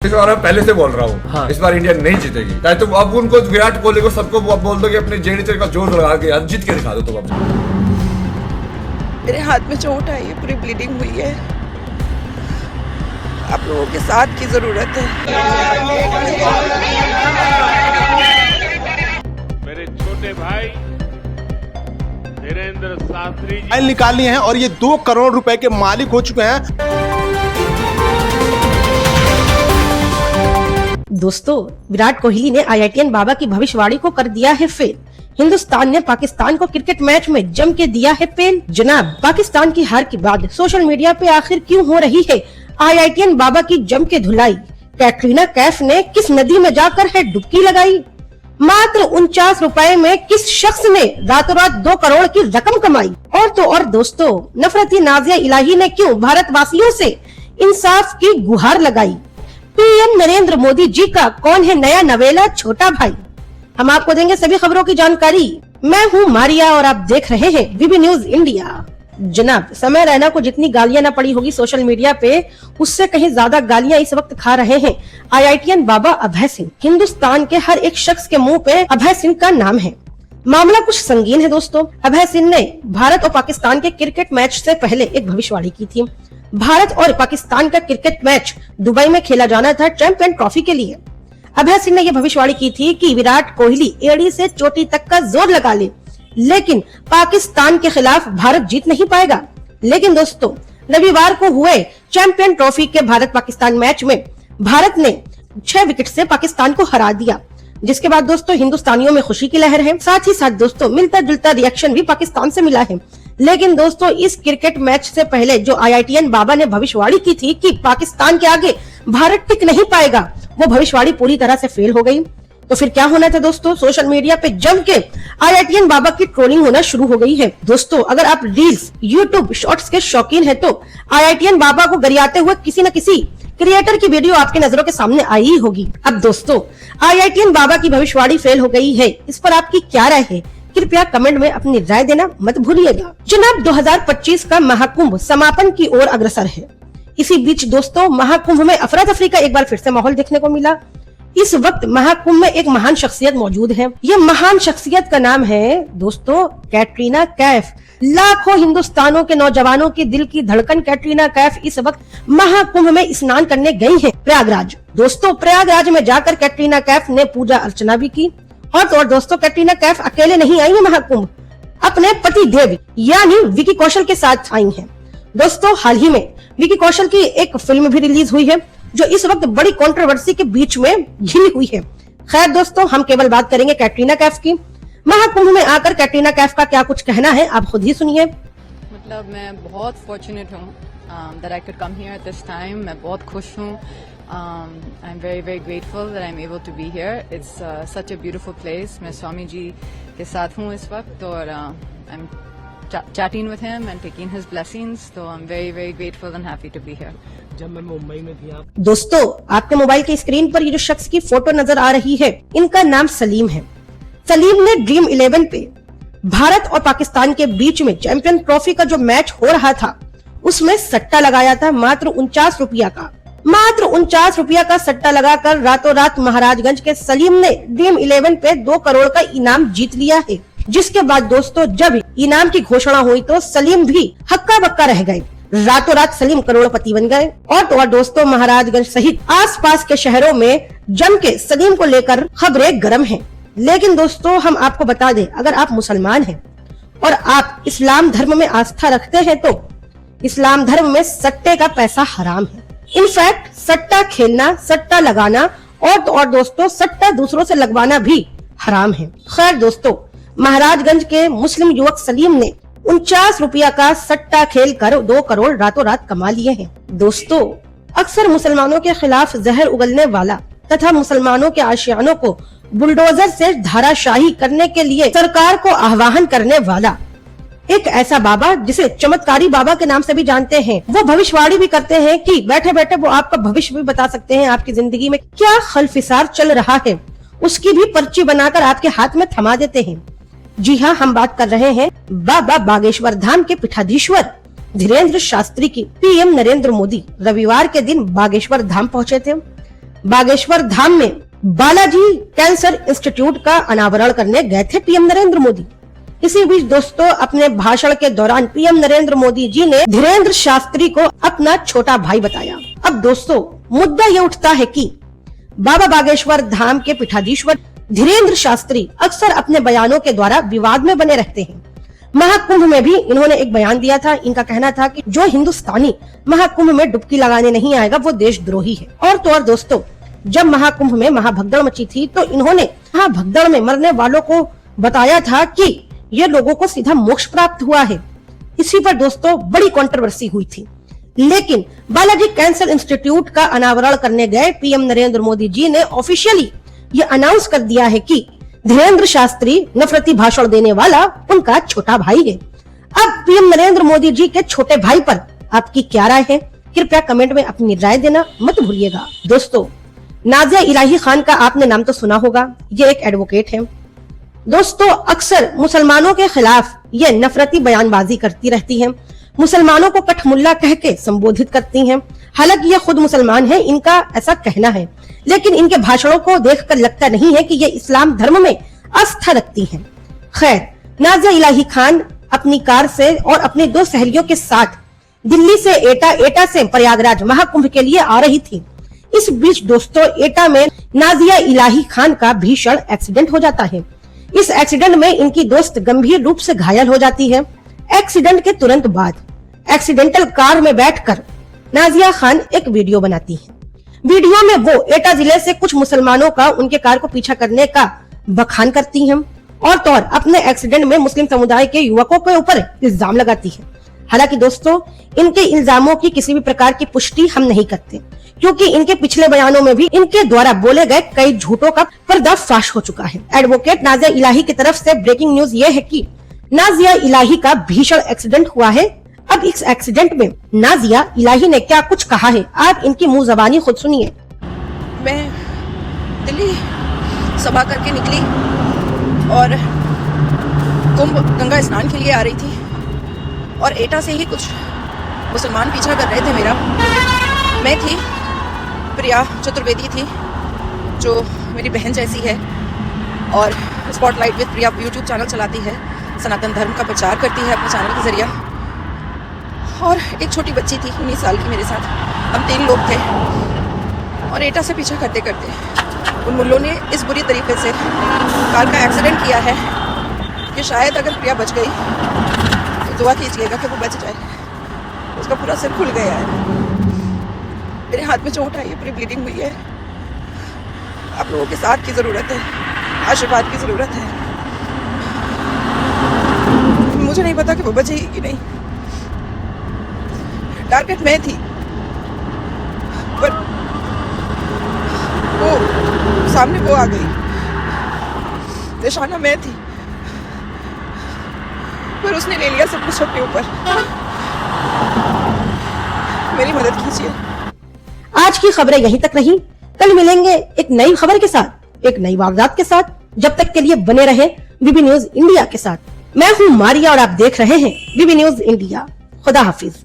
इस बार मैं पहले से बोल रहा हूँ हाँ। इस बार इंडिया नहीं जीतेगी। चाहे तुम अब उनको विराट कोहली को सबको बोल दो कि अपने जेडी का जोर लगा के यार जीत के दिखा दो तुम अब। मेरे हाथ में चोट आई है, पूरी ब्लीडिंग हुई है। आप लोगों के साथ की जरूरत है। मेरे छोटे भाई वीरेंद्र शास्त्री फाइल निकाली है और ये 2 करोड़ रुपए के मालिक हो चुके हैं। दोस्तों, विराट कोहली ने IITN बाबा की भविष्यवाणी को कर दिया है फेल। हिंदुस्तान ने पाकिस्तान को क्रिकेट मैच में जम के दिया है फेल। जनाब, पाकिस्तान की हार के बाद सोशल मीडिया पे आखिर क्यों हो रही है IITN बाबा की जम के धुलाई? कैटरीना कैफ ने किस नदी में जाकर है डुबकी लगाई? मात्र 49 रुपए में किस शख्स ने रातों रात 2 करोड़ की रकम कमाई? और तो और दोस्तों, नफरती नाजिया इलाही ने क्यों भारतवासियों से इंसाफ की गुहार लगाई? PM नरेंद्र मोदी जी का कौन है नया नवेला छोटा भाई? हम आपको देंगे सभी खबरों की जानकारी। मैं हूँ मारिया और आप देख रहे हैं VB न्यूज इंडिया। जनाब, समय रैना को जितनी गालियां न पड़ी होगी सोशल मीडिया पे, उससे कहीं ज्यादा गालियां इस वक्त खा रहे हैं IITN बाबा अभय सिंह। हिंदुस्तान के हर एक शख्स के मुंह पे अभय सिंह का नाम है। मामला कुछ संगीन है दोस्तों। अभय सिंह ने भारत और पाकिस्तान के क्रिकेट मैच से पहले एक भविष्यवाणी की थी। भारत और पाकिस्तान का क्रिकेट मैच दुबई में खेला जाना था चैंपियन ट्रॉफी के लिए। अभय सिंह ने यह भविष्यवाणी की थी कि विराट कोहली एड़ी से चोटी तक का जोर लगा ले, लेकिन पाकिस्तान के खिलाफ भारत जीत नहीं पाएगा। लेकिन दोस्तों, रविवार को हुए चैंपियन ट्रॉफी के भारत पाकिस्तान मैच में भारत ने 6 विकेट से पाकिस्तान को हरा दिया, जिसके बाद दोस्तों हिंदुस्तानियों में खुशी की लहर है। साथ ही साथ दोस्तों मिलता जुलता रिएक्शन भी पाकिस्तान से मिला है। लेकिन दोस्तों, इस क्रिकेट मैच से पहले जो IITN बाबा ने भविष्यवाणी की थी कि पाकिस्तान के आगे भारत टिक नहीं पाएगा, वो भविष्यवाणी पूरी तरह से फेल हो गई। तो फिर क्या होना था दोस्तों? सोशल मीडिया पे जम के IITN बाबा की ट्रोलिंग होना शुरू हो गई है। दोस्तों, अगर आप रील्स, यूट्यूब शॉर्ट्स के शौकीन हैं तो IITN बाबा को गरियाते हुए किसी न किसी क्रिएटर की वीडियो आपकी नजरों के सामने आई ही होगी। अब दोस्तों, IITN बाबा की भविष्यवाणी फेल हो गई है, इस पर आपकी क्या राय है? कृपया कमेंट में अपनी राय देना मत भूलिएगा। जनाब, 2025 का महाकुंभ समापन की ओर अग्रसर है। इसी बीच दोस्तों, महाकुंभ में अफरा तफरी का एक बार फिर से माहौल देखने को मिला। इस वक्त महाकुंभ में एक महान शख्सियत मौजूद है। यह महान शख्सियत का नाम है दोस्तों कैटरीना कैफ। लाखों हिंदुस्तानों के नौजवानों के दिल की धड़कन कैटरीना कैफ इस वक्त महाकुंभ में स्नान करने गई है प्रयागराज। दोस्तों, प्रयागराज में जाकर कैटरीना कैफ ने पूजा अर्चना भी की। और तो और दोस्तों, कैटरीना कैफ अकेले नहीं आई है महाकुंभ, अपने पति देव यानी विकी कौशल के साथ आई हैं। दोस्तों, हाल ही में विकी कौशल की एक फिल्म भी रिलीज हुई है जो इस वक्त बड़ी कंट्रोवर्सी के बीच में घिरी हुई है। खैर दोस्तों, हम केवल बात करेंगे कैटरीना कैफ की। महाकुंभ में आकर कैटरीना कैफ का क्या कुछ कहना है, आप खुद ही सुनिए। मतलब मैं बहुत फॉर्चुनेट हूँ that I could come here at this time. मैं बहुत खुश हूँ। I'm very grateful that I'm able to be here. It's such a beautiful place. मैं स्वामी जी के साथ हूँ इस वक्त और I'm chatting with him and taking his blessings. So I'm very grateful and happy to be here. जब मैं मुंबई में थी दोस्तों, आपके मोबाइल के स्क्रीन पर ये जो शख्स की फोटो नजर आ रही है, इनका नाम सलीम है। सलीम ने ड्रीम 11 पे भारत और पाकिस्तान के बीच में चैंपियन ट्रॉफी का जो मैच हो रहा था, उसमें सट्टा लगाया था मात्र 49 रुपया का। मात्र 49 रुपया का सट्टा लगाकर रातों रात महाराजगंज के सलीम ने ड्रीम 11 पे 2 करोड़ का इनाम जीत लिया है। जिसके बाद दोस्तों, जब इनाम की घोषणा हुई तो सलीम भी हक्का बक्का रह गए। रातों रात सलीम करोड़पति बन गए। और तो और दोस्तों, महाराजगंज सहित आसपास के शहरों में जम के सलीम को लेकर खबरें गर्म हैं। लेकिन दोस्तों, हम आपको बता दें, अगर आप मुसलमान हैं और आप इस्लाम धर्म में आस्था रखते हैं तो इस्लाम धर्म में सट्टे का पैसा हराम है। इनफैक्ट सट्टा खेलना, सट्टा लगाना और तो और दोस्तों सट्टा दूसरों से लगवाना भी हराम है। खैर दोस्तों, महाराजगंज के मुस्लिम युवक सलीम ने 49 रुपया का सट्टा खेल कर 2 करोड़ रातों रात कमा लिए हैं। दोस्तों, अक्सर मुसलमानों के खिलाफ जहर उगलने वाला तथा मुसलमानों के आशियानों को बुलडोजर से धाराशाही करने के लिए सरकार को आह्वान करने वाला एक ऐसा बाबा, जिसे चमत्कारी बाबा के नाम से भी जानते हैं, वो भविष्यवाणी भी करते हैं कि बैठे बैठे वो आपका भविष्य भी बता सकते हैं, आपकी जिंदगी में क्या खलफिसार चल रहा है उसकी भी पर्ची बनाकर आपके हाथ में थमा देते हैं। जी हाँ, हम बात कर रहे हैं बाबा बागेश्वर धाम के पीठाधीश्वर धीरेंद्र शास्त्री की। PM नरेंद्र मोदी रविवार के दिन बागेश्वर धाम पहुंचे थे। बागेश्वर धाम में बालाजी कैंसर इंस्टीट्यूट का अनावरण करने गए थे पीएम नरेंद्र मोदी। इसी बीच दोस्तों, अपने भाषण के दौरान पीएम नरेंद्र मोदी जी ने धीरेन्द्र शास्त्री को अपना छोटा भाई बताया। अब दोस्तों, मुद्दा ये उठता है कि बाबा बागेश्वर धाम के पीठाधीश्वर धीरेन्द्र शास्त्री अक्सर अपने बयानों के द्वारा विवाद में बने रहते हैं। महाकुंभ में भी इन्होंने एक बयान दिया था। इनका कहना था कि जो हिंदुस्तानी महाकुंभ में डुबकी लगाने नहीं आएगा वो देशद्रोही है। और तो और दोस्तों, जब महाकुंभ में महाभगदड़ मची थी तो इन्होंने महाभगदड़ में मरने वालों को बताया था कि ये लोगों को सीधा मोक्ष प्राप्त हुआ है। इसी पर दोस्तों बड़ी कंट्रोवर्सी हुई थी। लेकिन बालाजी कैंसर इंस्टीट्यूट का अनावरण करने गए पीएम नरेंद्र मोदी जी ने ऑफिशियली ये अनाउंस कर दिया है कि धीरेन्द्र शास्त्री नफरती भाषण देने वाला उनका छोटा भाई है। अब पीएम नरेंद्र मोदी जी के छोटे भाई पर आपकी क्या राय है? कृपया कमेंट में अपनी राय देना मत भूलिएगा। दोस्तों, नाजिया इलाही खान का आपने नाम तो सुना होगा। ये एक एडवोकेट है। दोस्तों, अक्सर मुसलमानों के खिलाफ ये नफरती बयानबाजी करती रहती हैं। मुसलमानों को कठमुल्ला कह के संबोधित करती हैं। हालांकि ये खुद मुसलमान हैं, इनका ऐसा कहना है, लेकिन इनके भाषणों को देखकर लगता नहीं है कि ये इस्लाम धर्म में आस्था रखती हैं। खैर, नाजिया इलाही खान अपनी कार से और अपने 2 सहेलियों के साथ दिल्ली से एटा से प्रयागराज महाकुंभ के लिए आ रही थी। इस बीच दोस्तों, एटा में नाजिया इलाही खान का भीषण एक्सीडेंट हो जाता है। इस एक्सीडेंट में इनकी दोस्त गंभीर रूप से घायल हो जाती है। एक्सीडेंट के तुरंत बाद एक्सीडेंटल कार में बैठकर नाजिया खान एक वीडियो बनाती है। वीडियो में वो एटा जिले से कुछ मुसलमानों का उनके कार को पीछा करने का बखान करती हैं और तो और अपने एक्सीडेंट में मुस्लिम समुदाय के युवकों के ऊपर इल्जाम लगाती है। हालांकि दोस्तों, इनके इल्जामों की किसी भी प्रकार की पुष्टि हम नहीं करते, क्योंकि इनके पिछले बयानों में भी इनके द्वारा बोले गए कई झूठों का पर्दाफाश हो चुका है। एडवोकेट नाजिया इलाही की तरफ से ब्रेकिंग न्यूज ये है कि नाजिया इलाही का भीषण एक्सीडेंट हुआ है। अब इस एक्सीडेंट में नाजिया इलाही ने क्या कुछ कहा है, आप इनकी मुंह जबानी खुद सुनिए। मैं दिल्ली सभा करके निकली और कुंभ गंगा स्नान के लिए आ रही थी और एटा से ही कुछ मुसलमान पीछा कर रहे थे मेरा। मैं थी, प्रिया चतुर्वेदी थी, जो मेरी बहन जैसी है और spotlight with Priya YouTube channel चलाती है, सनातन धर्म का प्रचार करती है अपने चैनल के जरिए। और एक छोटी बच्ची थी 19 साल की मेरे साथ। हम 3 लोग थे और एटा से पीछा करते करते उन मुल्लों ने इस बुरी तरीके से कार का एक्सीडेंट किया है कि शायद अगर प्रिया बच गई तो दुआ कीजिएगा कि वो बच जाए। उसका पूरा सिर खुल गया है, मेरे हाथ में चोट आई है, पूरी ब्लीडिंग हुई है। आप लोगों के साथ की ज़रूरत है, आशीर्वाद की ज़रूरत है। मुझे नहीं पता कि वो बचेगी कि नहीं। टारगेट मैं थी, पर वो सामने वो आ गई। निशाना मैं थी, पर उसने ले लिया सब कुछ अपने ऊपर। मेरी मदद कीजिए। आज की खबरें यहीं तक रही। कल मिलेंगे एक नई खबर के साथ, एक नई वारदात के साथ। जब तक के लिए बने रहे बीबी न्यूज इंडिया के साथ। मैं हूँ मारिया और आप देख रहे हैं बीबी न्यूज इंडिया। खुदा हाफिज।